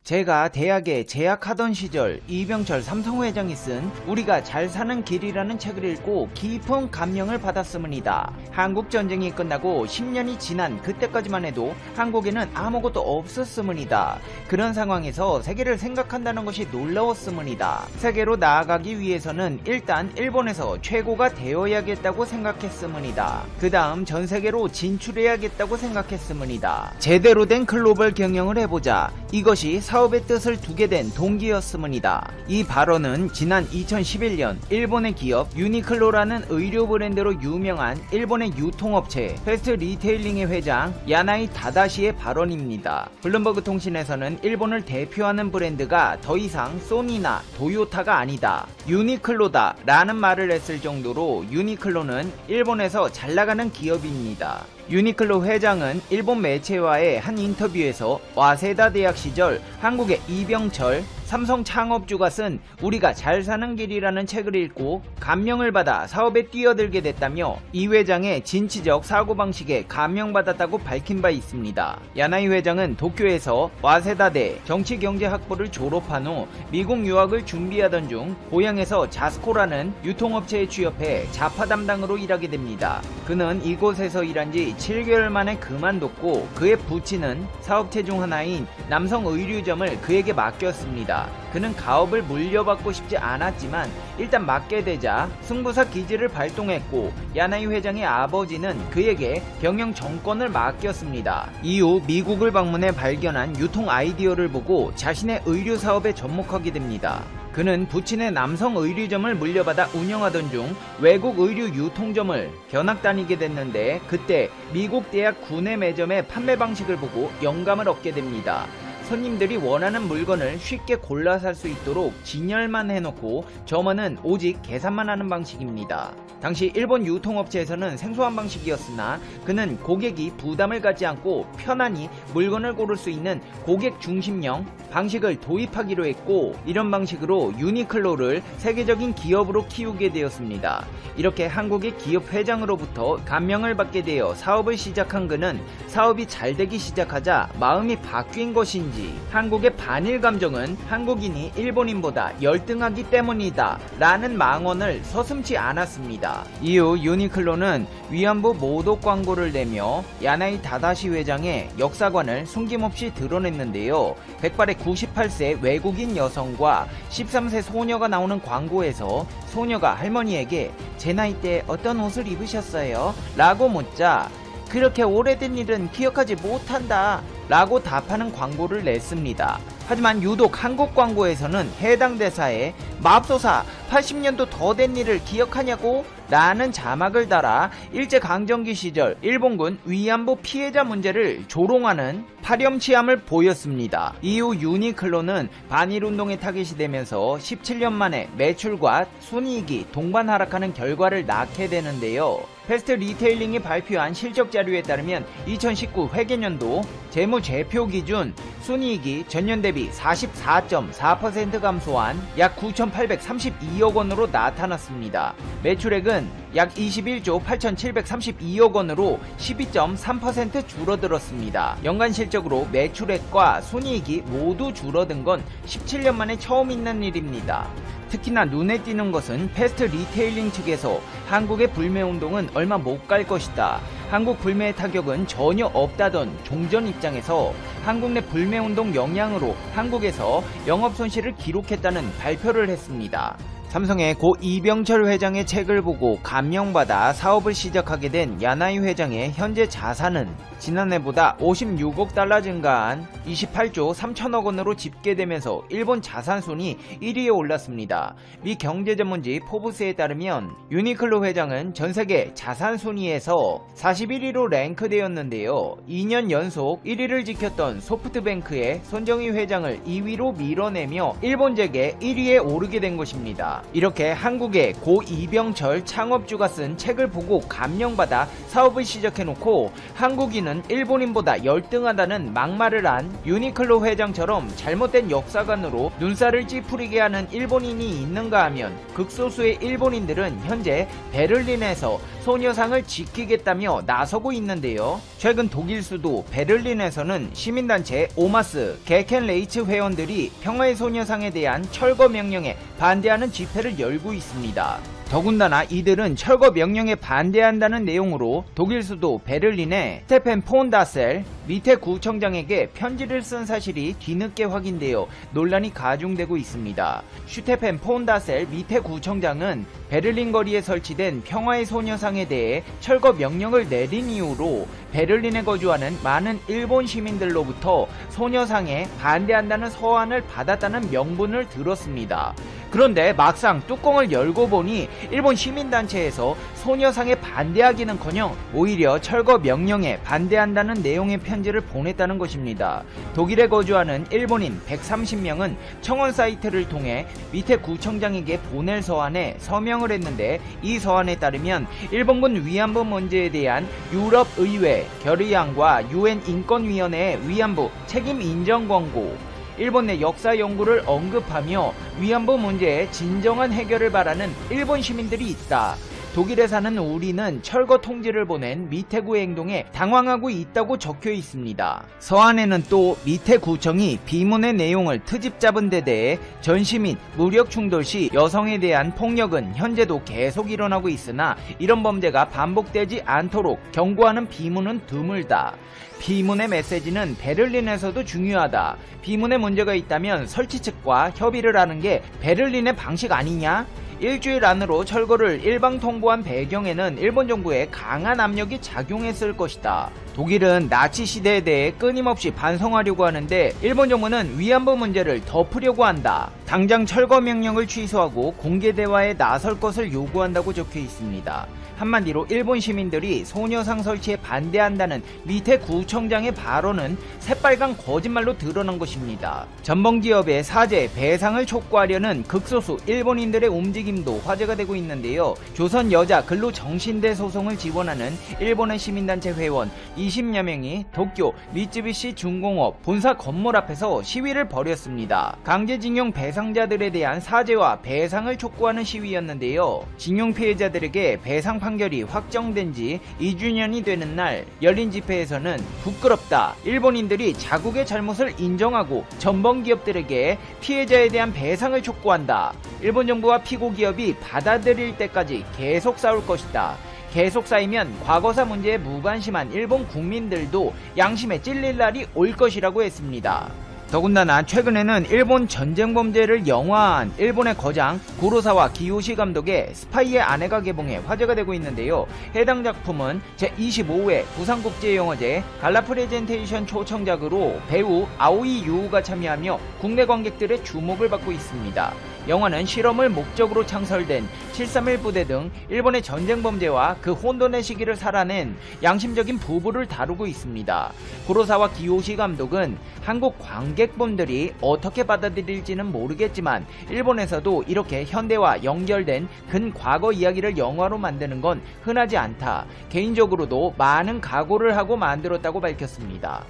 제가 대학에 재학하던 시절 이병철 삼성회장이 쓴 우리가 잘 사는 길이라는 책을 읽고 깊은 감명을 받았습니다. 한국전쟁이 끝나고 10년이 지난 그때까지만 해도 한국에는 아무것도 없었습니다. 그런 상황에서 세계를 생각한다는 것이 놀라웠습니다. 세계로 나아가기 위해서는 일단 일본에서 최고가 되어야겠다고 생각했습니다. 그 다음 전 세계로 진출해야겠다고 생각했습니다. 제대로 된 글로벌 경영을 해보자. 이것이 사업의 뜻을 두게 된 동기였습니다. 이 발언은 지난 2011년 일본의 기업 유니클로라는 의류 브랜드로 유명한 일본의 유통업체 패스트 리테일링의 회장 야나이 다다시의 발언입니다. 블룸버그 통신에서는 일본을 대표하는 브랜드가 더 이상 소니나 도요타가 아니다, 유니클로다 라는 말을 했을 정도로 유니클로는 일본에서 잘나가는 기업입니다. 유니클로 회장은 일본 매체와의 한 인터뷰에서 와세다 대학 시절 한국의 이병철 삼성 창업주가 쓴 우리가 잘 사는 길이라는 책을 읽고 감명을 받아 사업에 뛰어들게 됐다며 이 회장의 진취적 사고방식에 감명받았다고 밝힌 바 있습니다. 야나이 회장은 도쿄에서 와세다대 정치경제학부를 졸업한 후 미국 유학을 준비하던 중 고향에서 자스코라는 유통업체에 취업해 자파 담당으로 일하게 됩니다. 그는 이곳에서 일한 지 7개월 만에 그만뒀고 그의 부친은 사업체 중 하나인 남성 의류점을 그에게 맡겼습니다. 그는 가업을 물려받고 싶지 않았지만 일단 맡게 되자 승부사 기질을 발동했고 야나이 회장의 아버지는 그에게 경영 정권을 맡겼습니다. 이후 미국을 방문해 발견한 유통 아이디어를 보고 자신의 의류 사업에 접목하게 됩니다. 그는 부친의 남성 의류점을 물려받아 운영하던 중 외국 의류 유통점을 견학 다니게 됐는데 그때 미국 대학 구내 매점의 판매 방식을 보고 영감을 얻게 됩니다. 손님들이 원하는 물건을 쉽게 골라 살 수 있도록 진열만 해놓고 점원은 오직 계산만 하는 방식입니다. 당시 일본 유통업체에서는 생소한 방식이었으나 그는 고객이 부담을 갖지 않고 편안히 물건을 고를 수 있는 고객 중심형 방식을 도입하기로 했고 이런 방식으로 유니클로를 세계적인 기업으로 키우게 되었습니다. 이렇게 한국의 기업 회장으로부터 감명을 받게 되어 사업을 시작한 그는 사업이 잘 되기 시작하자 마음이 바뀐 것인지 한국의 반일 감정은 한국인이 일본인보다 열등하기 때문이다 라는 망언을 서슴지 않았습니다. 이후 유니클로는 위안부 모독 광고를 내며 야나이 다다시 회장의 역사관을 숨김없이 드러냈는데요. 백발의 98세 외국인 여성과 13세 소녀가 나오는 광고에서 소녀가 할머니에게 제 나이 때 어떤 옷을 입으셨어요? 라고 묻자 그렇게 오래된 일은 기억하지 못한다 라고 답하는 광고를 냈습니다. 하지만 유독 한국 광고에서는 해당 대사에 맙소사 80년도 더 된 일을 기억하냐고? 라는 자막을 달아 일제강점기 시절 일본군 위안부 피해자 문제를 조롱하는 파렴치함을 보였습니다. 이후 유니클로는 반일운동에 타깃이 되면서 17년 만에 매출과 순이익이 동반 하락하는 결과를 낳게 되는데요. 패스트 리테일링이 발표한 실적 자료에 따르면 2019 회계년도 재무제표 기준 순이익이 전년 대비 44.4% 감소한 약 9,832억 원으로 나타났습니다. 매출액은 약 21조 8,732억 원으로 12.3% 줄어들었습니다. 연간 실적으로 매출액과 순이익이 모두 줄어든 건 17년 만에 처음 있는 일입니다. 특히나 눈에 띄는 것은 패스트 리테일링 측에서 한국의 불매운동은 얼마 못 갈 것이다, 한국 불매의 타격은 전혀 없다던 종전 입장에서 한국 내 불매운동 영향으로 한국에서 영업손실을 기록했다는 발표를 했습니다. 삼성의 고 이병철 회장의 책을 보고 감명받아 사업을 시작하게 된 야나이 회장의 현재 자산은 지난해보다 56억 달러 증가한 28조 3천억 원으로 집계되면서 일본 자산순위 1위에 올랐습니다. 미 경제전문지 포브스에 따르면 유니클로 회장은 전세계 자산순위에서 41위로 랭크되었는데요. 2년 연속 1위를 지켰던 소프트뱅크의 손정희 회장을 2위로 밀어내며 일본 재계 1위에 오르게 된 것입니다. 있습니다. 이렇게 한국의 고 이병철 창업주가 쓴 책을 보고 감명받아 사업을 시작해놓고 한국인은 일본인보다 열등하다는 막말을 한 유니클로 회장처럼 잘못된 역사관으로 눈살을 찌푸리게 하는 일본인이 있는가 하면 극소수의 일본인들은 현재 베를린에서 소녀상을 지키겠다며 나서고 있는데요. 최근 독일 수도 베를린에서는 시민단체 오마스 게켄레이츠 회원들이 평화의 소녀상에 대한 철거 명령에 반대하는 집회를 열고 있습니다. 더군다나 이들은 철거 명령에 반대한다는 내용으로 독일 수도 베를린의 스테펜 폰다셀 밑에 구청장에게 편지를 쓴 사실이 뒤늦게 확인되어 논란이 가중되고 있습니다. 슈테펜 폰다셀 밑에 구청장은 베를린 거리에 설치된 평화의 소녀상에 대해 철거 명령을 내린 이후로 베를린에 거주하는 많은 일본 시민들로부터 소녀상에 반대한다는 서한을 받았다는 명분을 들었습니다. 그런데 막상 뚜껑을 열고 보니 일본 시민단체에서 소녀상에 반대하기는커녕 오히려 철거 명령에 반대한다는 내용의 편지를 보냈다는 것입니다. 독일에 거주하는 일본인 130명은 청원 사이트를 통해 밑에 구청장에게 보낼 서한에 서명을 했는데, 이 서한에 따르면 일본군 위안부 문제에 대한 유럽의회 결의안과 UN 인권위원회 위안부 책임 인정 권고, 일본 내 역사 연구를 언급하며 위안부 문제의 진정한 해결을 바라는 일본 시민들이 있다. 독일에 사는 우리는 철거 통지를 보낸 미테구의 행동에 당황하고 있다고 적혀 있습니다. 서한에는 또 미테구청이 비문의 내용을 트집 잡은 데 대해 전시 및 무력 충돌 시 여성에 대한 폭력은 현재도 계속 일어나고 있으나 이런 범죄가 반복되지 않도록 경고하는 비문은 드물다. 비문의 메시지는 베를린에서도 중요하다. 비문에 문제가 있다면 설치 측과 협의를 하는 게 베를린의 방식 아니냐? 일주일 안으로 철거를 일방 통보한 배경에는 일본 정부의 강한 압력이 작용했을 것이다. 독일은 나치 시대에 대해 끊임없이 반성하려고 하는데 일본 정부는 위안부 문제를 덮으려고 한다. 당장 철거 명령을 취소하고 공개 대화에 나설 것을 요구한다고 적혀 있습니다. 한마디로 일본 시민들이 소녀상 설치에 반대한다는 밑에 구청장의 발언은 새빨간 거짓말로 드러난 것입니다. 전범기업의 사죄, 배상을 촉구하려는 극소수 일본인들의 움직임도 화제가 되고 있는데요. 조선 여자 근로정신대 소송을 지원하는 일본의 시민단체 회원 20여 명이 도쿄 미쯔비시 중공업 본사 건물 앞에서 시위를 벌였습니다. 강제징용 배상자들에 대한 사죄와 배상을 촉구하는 시위였는데요. 징용 피해자들에게 배상 판결이 확정된 지 2주년이 되는 날 열린 집회에서는 부끄럽다. 일본인들이 자국의 잘못을 인정하고 전범기업들에게 피해자에 대한 배상을 촉구한다. 일본 정부와 피고 기업이 받아들일 때까지 계속 싸울 것이다. 계속 쌓이면 과거사 문제에 무관심한 일본 국민들도 양심에 찔릴 날이 올 것이라고 했습니다. 더군다나 최근에는 일본 전쟁 범죄를 영화화한 일본의 거장 구로사와 기요시 감독의 스파이의 아내가 개봉해 화제가 되고 있는데요. 해당 작품은 제25회 부산국제영화제 갈라 프레젠테이션 초청작으로 배우 아오이 유우가 참여하며 국내 관객들의 주목을 받고 있습니다. 영화는 실험을 목적으로 창설된 731 부대 등 일본의 전쟁 범죄와 그 혼돈의 시기를 살아낸 양심적인 부부를 다루고 있습니다. 구로사와 기요시 감독은 한국 관객분들이 어떻게 받아들일지는 모르겠지만 일본에서도 이렇게 현대와 연결된 근과거 이야기를 영화로 만드는 건 흔하지 않다. 개인적으로도 많은 각오를 하고 만들었다고 밝혔습니다.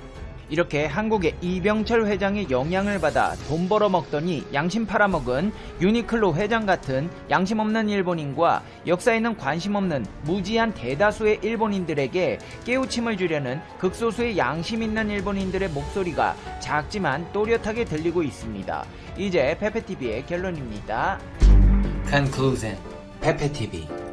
이렇게 한국의 이병철 회장의 영향을 받아 돈 벌어먹더니 양심 팔아먹은 유니클로 회장 같은 양심 없는 일본인과 역사에는 관심 없는 무지한 대다수의 일본인들에게 깨우침을 주려는 극소수의 양심 있는 일본인들의 목소리가 작지만 또렷하게 들리고 있습니다. 이제 페페TV의 결론입니다. Conclusion. 페페TV.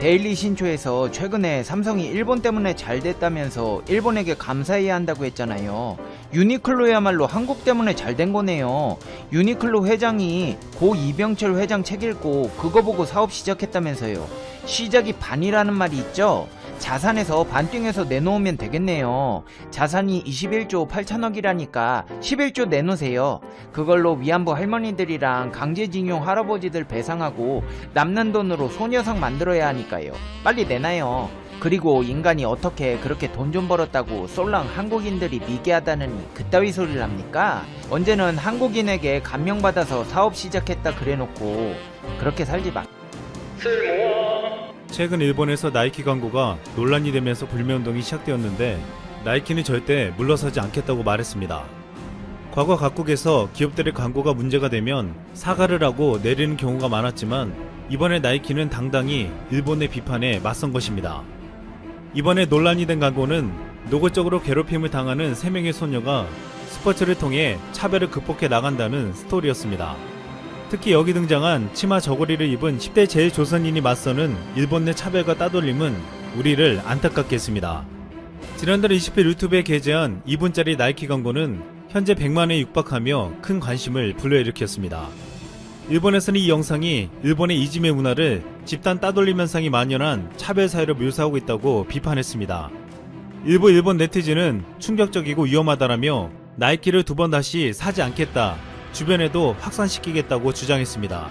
데일리 신초에서 최근에 삼성이 일본 때문에 잘 됐다면서 일본에게 감사해야 한다고 했잖아요. 유니클로야말로 한국 때문에 잘 된 거네요. 유니클로 회장이 고 이병철 회장 책 읽고 그거 보고 사업 시작했다면서요. 시작이 반이라는 말이 있죠? 자산에서 반띵해서 내놓으면 되겠네요. 자산이 21조 8천억이라니까 11조 내놓으세요. 그걸로 위안부 할머니들이랑 강제징용 할아버지들 배상하고 남는 돈으로 소녀상 만들어야 하니까요. 빨리 내놔요. 그리고 인간이 어떻게 그렇게 돈 좀 벌었다고 쏠랑 한국인들이 미개하다느니 그따위 소리를 합니까? 언제는 한국인에게 감명받아서 사업 시작했다 그래놓고 그렇게 살지 마. 최근 일본에서 나이키 광고가 논란이 되면서 불매운동이 시작되었는데 나이키는 절대 물러서지 않겠다고 말했습니다. 과거 각국에서 기업들의 광고가 문제가 되면 사과를 하고 내리는 경우가 많았지만 이번에 나이키는 당당히 일본의 비판에 맞선 것입니다. 이번에 논란이 된 광고는 노골적으로 괴롭힘을 당하는 3명의 소녀가 스포츠를 통해 차별을 극복해 나간다는 스토리였습니다. 특히 여기 등장한 치마 저고리를 입은 10대 제일 조선인이 맞서는 일본 내 차별과 따돌림은 우리를 안타깝게 했습니다. 지난달 20일 유튜브에 게재한 2분짜리 나이키 광고는 현재 100만에 육박하며 큰 관심을 불러일으켰습니다. 일본에서는 이 영상이 일본의 이지메 문화를 집단 따돌림 현상이 만연한 차별 사회로 묘사하고 있다고 비판했습니다. 일부 일본 네티즌은 충격적이고 위험하다라며 나이키를 2번 다시 사지 않겠다, 주변에도 확산시키겠다고 주장했습니다.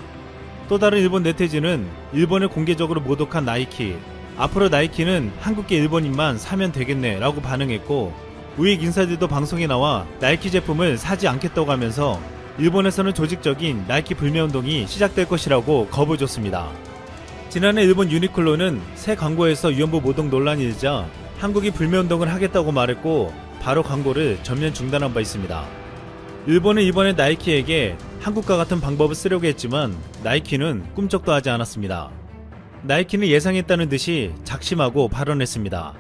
또 다른 일본 네티즌은 일본을 공개적으로 모독한 나이키, 앞으로 나이키는 한국계 일본인만 사면 되겠네 라고 반응했고, 우익 인사들도 방송에 나와 나이키 제품을 사지 않겠다고 하면서 일본에서는 조직적인 나이키 불매운동이 시작될 것이라고 겁을 줬습니다. 지난해 일본 유니클로는 새 광고에서 위안부 모독 논란이 일자 한국이 불매운동을 하겠다고 말했고 바로 광고를 전면 중단한 바 있습니다. 일본은 이번에 나이키에게 한국과 같은 방법을 쓰려고 했지만 나이키는 꿈쩍도 하지 않았습니다. 나이키는 예상했다는 듯이 작심하고 발언했습니다.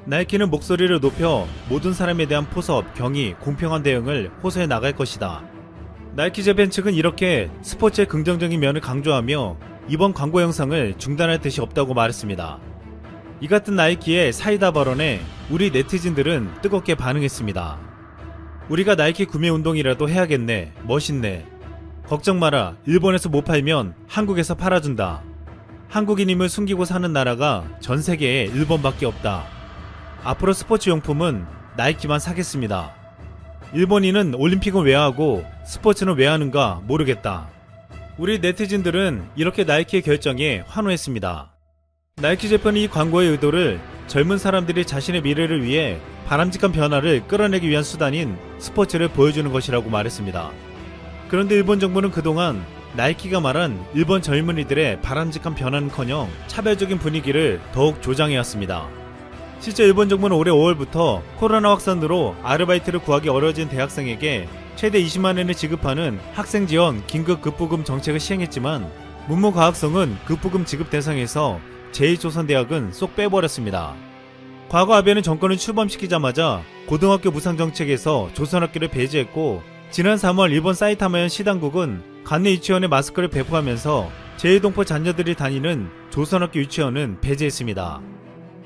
나이키는 목소리를 높여 모든 사람에 대한 포섭, 경의, 공평한 대응을 호소해 나갈 것이다. 나이키 재팬 측은 이렇게 스포츠의 긍정적인 면을 강조하며 이번 광고 영상을 중단할 뜻이 없다고 말했습니다. 이 같은 나이키의 사이다 발언에 우리 네티즌들은 뜨겁게 반응했습니다. 우리가 나이키 구매 운동이라도 해야겠네. 멋있네. 걱정 마라. 일본에서 못 팔면 한국에서 팔아준다. 한국인임을 숨기고 사는 나라가 전 세계에 일본밖에 없다. 앞으로 스포츠 용품은 나이키만 사겠습니다. 일본인은 올림픽은 왜 하고 스포츠는 왜 하는가 모르겠다. 우리 네티즌들은 이렇게 나이키의 결정에 환호했습니다. 나이키 재팬이 이 광고의 의도를 젊은 사람들이 자신의 미래를 위해 바람직한 변화를 끌어내기 위한 수단인 스포츠를 보여주는 것이라고 말했습니다. 그런데 일본 정부는 그동안 나이키가 말한 일본 젊은이들의 바람직한 변화는커녕 차별적인 분위기를 더욱 조장해왔습니다. 실제 일본 정부는 올해 5월부터 코로나 확산으로 아르바이트를 구하기 어려워진 대학생에게 최대 20만 엔을 지급하는 학생 지원 긴급 급부금 정책을 시행했지만 문무과학성은 급부금 지급 대상에서 제2조선대학은 쏙 빼버렸습니다. 과거 아베는 정권을 출범시키자마자 고등학교 무상정책에서 조선학교를 배제했고 지난 3월 일본 사이타마현 시당국은 관내 유치원에 마스크를 배포하면서 제1동포 자녀들이 다니는 조선학교 유치원은 배제했습니다.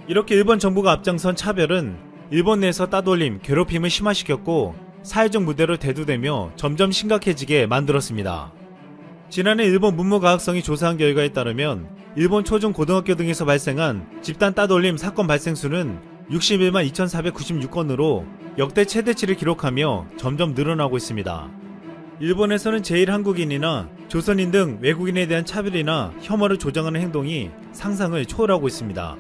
이렇게 일본 정부가 앞장선 차별은 일본 내에서 따돌림, 괴롭힘을 심화시켰고 사회적 무대로 대두되며 점점 심각해지게 만들었습니다. 지난해 일본 문무과학성이 조사한 결과에 따르면 일본 초중 고등학교 등에서 발생한 집단 따돌림 사건 발생 수는 61만 2,496건으로 역대 최대치를 기록하며 점점 늘어나고 있습니다. 일본에서는 제1한국인이나 조선인 등 외국인에 대한 차별이나 혐오를 조장하는 행동이 상상을 초월하고 있습니다.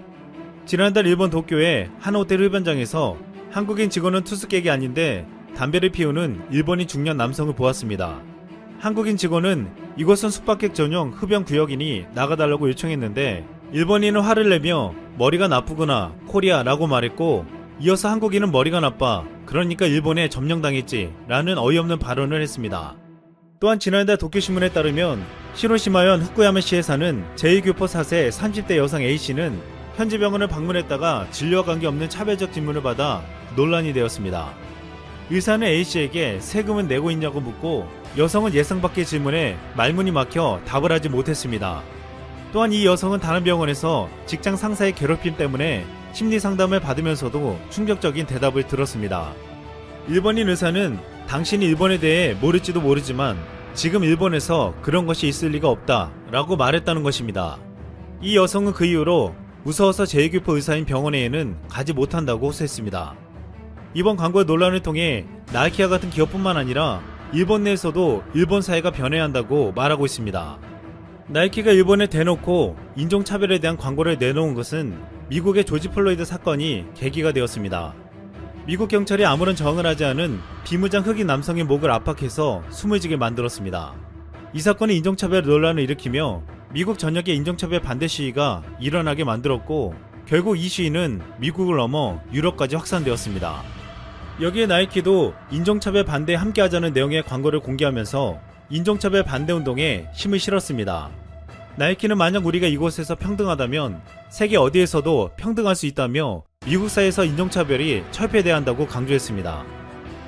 지난달 일본 도쿄의 한 호텔 흡연장에서 한국인 직원은 투숙객이 아닌데 담배를 피우는 일본인 중년 남성을 보았습니다. 한국인 직원은 이곳은 숙박객 전용 흡연 구역이니 나가달라고 요청했는데 일본인은 화를 내며 머리가 나쁘구나 코리아 라고 말했고 이어서 한국인은 머리가 나빠 그러니까 일본에 점령당했지 라는 어이없는 발언을 했습니다. 또한 지난달 도쿄신문에 따르면 히로시마현 후쿠야마시에 사는 제2교포 4세 30대 여성 A씨는 현지 병원을 방문했다가 진료와 관계없는 차별적 질문을 받아 논란이 되었습니다. 의사는 A씨에게 세금은 내고 있냐고 묻고 여성은 예상 밖의 질문에 말문이 막혀 답을 하지 못했습니다. 또한 이 여성은 다른 병원에서 직장 상사의 괴롭힘 때문에 심리 상담을 받으면서도 충격적인 대답을 들었습니다. 일본인 의사는 당신이 일본에 대해 모를지도 모르지만 지금 일본에서 그런 것이 있을 리가 없다 라고 말했다는 것입니다. 이 여성은 그 이후로 무서워서 제2교포 의사인 병원에는 가지 못한다고 호소했습니다. 이번 광고의 논란을 통해 나이키와 같은 기업뿐만 아니라 일본 내에서도 일본 사회가 변해야 한다고 말하고 있습니다. 나이키가 일본에 대놓고 인종차별에 대한 광고를 내놓은 것은 미국의 조지 플로이드 사건이 계기가 되었습니다. 미국 경찰이 아무런 정을 하지 않은 비무장 흑인 남성의 목을 압박해서 숨을 지게 만들었습니다. 이 사건이 인종차별 논란을 일으키며 미국 전역의 인종차별 반대 시위가 일어나게 만들었고, 결국 이 시위는 미국을 넘어 유럽까지 확산되었습니다. 여기에 나이키도 인종차별 반대에 함께하자는 내용의 광고를 공개하면서 인종차별 반대 운동에 힘을 실었습니다. 나이키는 만약 우리가 이곳에서 평등하다면 세계 어디에서도 평등할 수 있다며 미국 사회에서 인종차별이 철폐돼야 한다고 강조했습니다.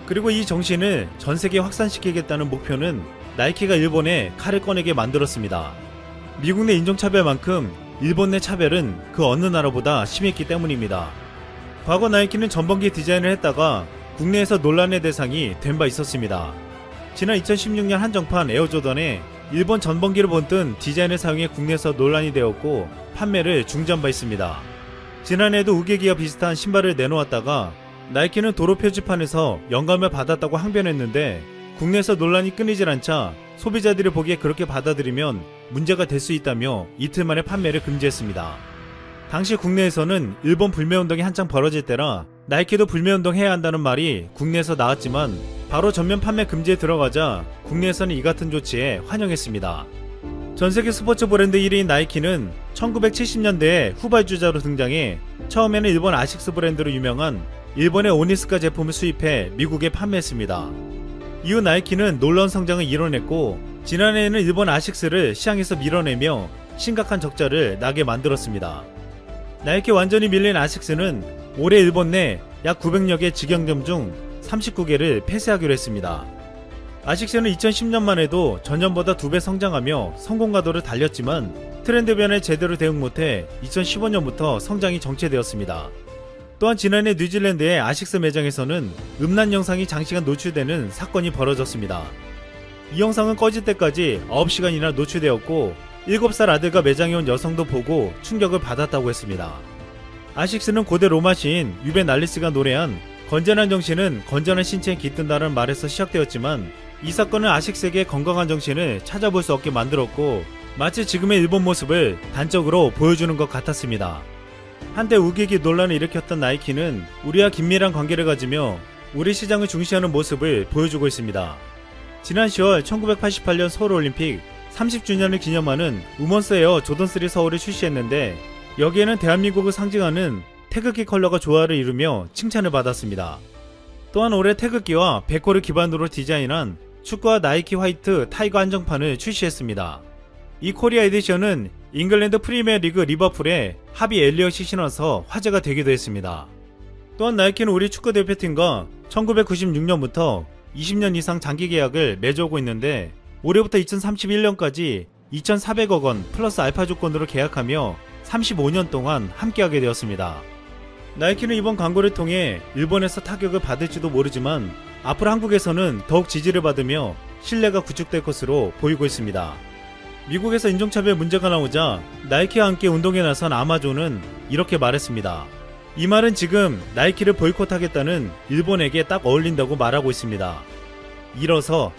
그리고 이 정신을 전 세계에 확산시키겠다는 목표는 나이키가 일본에 칼을 꺼내게 만들었습니다. 미국 내 인종차별만큼 일본 내 차별은 그 어느 나라보다 심했기 때문입니다. 과거 나이키는 전범기 디자인을 했다가 국내에서 논란의 대상이 된 바 있었습니다. 지난 2016년 한정판 에어조던에 일본 전범기를 본뜬 디자인을 사용해 국내에서 논란이 되었고 판매를 중지한 바 있습니다. 지난해에도 우계기와 비슷한 신발을 내놓았다가 나이키는 도로 표지판에서 영감을 받았다고 항변했는데, 국내에서 논란이 끊이질 않자 소비자들이 보기에 그렇게 받아들이면 문제가 될 수 있다며 이틀 만에 판매를 금지했습니다. 당시 국내에서는 일본 불매운동이 한창 벌어질 때라 나이키도 불매운동 해야 한다는 말이 국내에서 나왔지만 바로 전면 판매 금지에 들어가자 국내에서는 이 같은 조치에 환영했습니다. 전세계 스포츠 브랜드 1위인 나이키는 1970년대에 후발주자로 등장해 처음에는 일본 아식스 브랜드로 유명한 일본의 오니스카 제품을 수입해 미국에 판매했습니다. 이후 나이키는 놀라운 성장을 이뤄냈고 지난해에는 일본 아식스를 시장에서 밀어내며 심각한 적자를 나게 만들었습니다. 나이키 완전히 밀린 아식스는 올해 일본 내 약 900여 개 직영점 중 39개를 폐쇄하기로 했습니다. 아식스는 2010년만 해도 전년보다 2배 성장하며 성공가도를 달렸지만 트렌드 변화에 제대로 대응 못해 2015년부터 성장이 정체되었습니다. 또한 지난해 뉴질랜드의 아식스 매장에서는 음란 영상이 장시간 노출되는 사건이 벌어졌습니다. 이 영상은 꺼질 때까지 9시간이나 노출되었고 7살 아들과 매장에 온 여성도 보고 충격을 받았다고 했습니다. 아식스는 고대 로마 시인 유베 날리스가 노래한 건전한 정신은 건전한 신체에 깃든다는 말에서 시작되었지만, 이 사건은 아식스에게 건강한 정신을 찾아볼 수 없게 만들었고 마치 지금의 일본 모습을 단적으로 보여주는 것 같았습니다. 한때 우기기 논란을 일으켰던 나이키는 우리와 긴밀한 관계를 가지며 우리 시장을 중시하는 모습을 보여주고 있습니다. 지난 10월 1988년 서울올림픽 30주년을 기념하는 우먼스 에어 조던3 서울을 출시했는데, 여기에는 대한민국을 상징하는 태극기 컬러가 조화를 이루며 칭찬을 받았습니다. 또한 올해 태극기와 백호를 기반으로 디자인한 축구와 나이키 화이트 타이거 한정판을 출시했습니다. 이 코리아 에디션은 잉글랜드 프리미어리그 리버풀의 하비 엘리엇이 신어서 화제가 되기도 했습니다. 또한 나이키는 우리 축구 대표팀과 1996년부터 20년 이상 장기 계약을 맺어오고 있는데, 올해부터 2031년까지 2,400억 원 플러스 알파 조건으로 계약하며 35년 동안 함께하게 되었습니다. 나이키는 이번 광고를 통해 일본에서 타격을 받을지도 모르지만 앞으로 한국에서는 더욱 지지를 받으며 신뢰가 구축될 것으로 보이고 있습니다. 미국에서 인종차별 문제가 나오자 나이키와 함께 운동에 나선 아마존은 이렇게 말했습니다. 이 말은 지금 나이키를 보이콧하겠다는 일본에게 딱 어울린다고 말하고 있습니다. 이로써